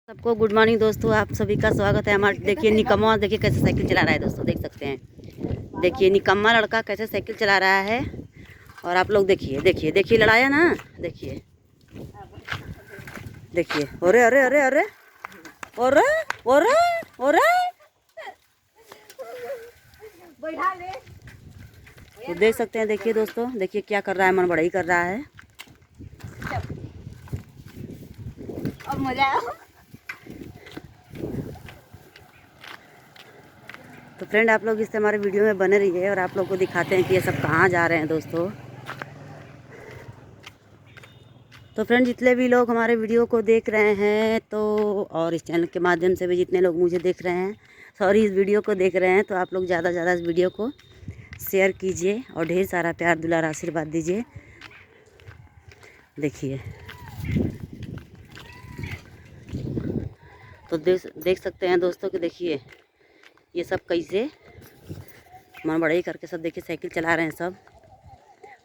सबको good morning दोस्तों, आप सभी का स्वागत है हमारे। देखिए निकम्मा, देखिए कैसे साइकिल चला रहा है दोस्तों, देख सकते हैं। देखिए निकम्मा लड़का कैसे साइकिल चला रहा है। और आप लोग देखिए देखिए देखिए, लड़ाया ना, देखिए देखिए। अरे अरे अरे अरे अरे अरे अरे, तो देख सकते हैं। देखिए दोस्तों, देखिए क्या कर रहा है, मन बड़ा ही कर रहा है। अब मजा आया। तो फ्रेंड, आप लोग इससे हमारे वीडियो में बने रहिए और आप लोग को दिखाते हैं कि ये सब कहाँ जा रहे हैं दोस्तों। तो फ्रेंड, जितने भी लोग हमारे वीडियो को देख रहे हैं तो, और इस चैनल के माध्यम से भी जितने लोग मुझे देख रहे हैं, सॉरी, इस वीडियो को देख रहे हैं, तो आप लोग ज़्यादा से ज़्यादा इस वीडियो को शेयर कीजिए और ढेर सारा प्यार दुलार आशीर्वाद दीजिए। देखिए, तो देख सकते हैं दोस्तों कि देखिए ये सब कैसे मन बड़ा ही करके सब देखिए साइकिल चला रहे हैं सब।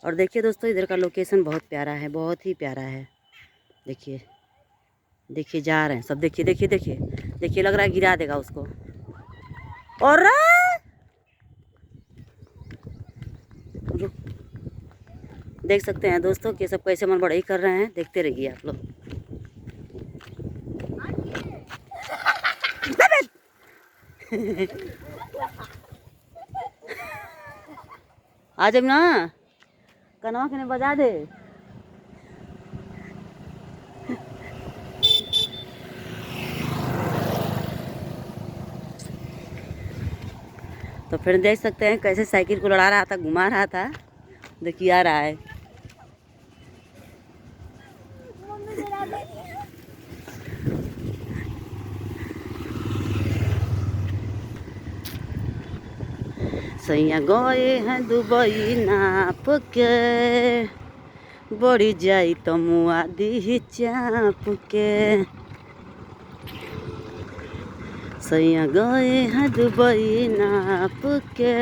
और देखिए दोस्तों, इधर का लोकेशन बहुत प्यारा है, बहुत ही प्यारा है। देखिए देखिए जा रहे हैं सब, देखिए देखिए देखिए देखिए, लग रहा है गिरा देगा उसको। और देख सकते हैं दोस्तों कि सब कैसे मन बड़ा ही कर रहे हैं, देखते रहिए आप लोग। आ जब ना कनवा के बजा दे। तो फिर देख सकते हैं कैसे साइकिल को लड़ा रहा था, घुमा रहा था। देखिए आ रहा है। सैया गए हैं दुबई नाप के, बड़ी जाई तो मुआ दी चाप के। सैया गए हैं दुबई नाप के,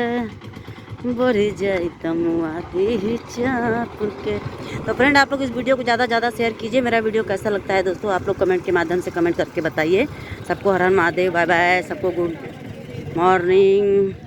बढ़ी जाई तो मुआ दी चाप के। तो फ्रेंड, आप लोग इस वीडियो को ज़्यादा से ज़्यादा शेयर कीजिए। मेरा वीडियो कैसा लगता है दोस्तों, आप लोग कमेंट के माध्यम से कमेंट करके बताइए। सबको हर हर महादेव, बाय बाय, सबको गुड मॉर्निंग।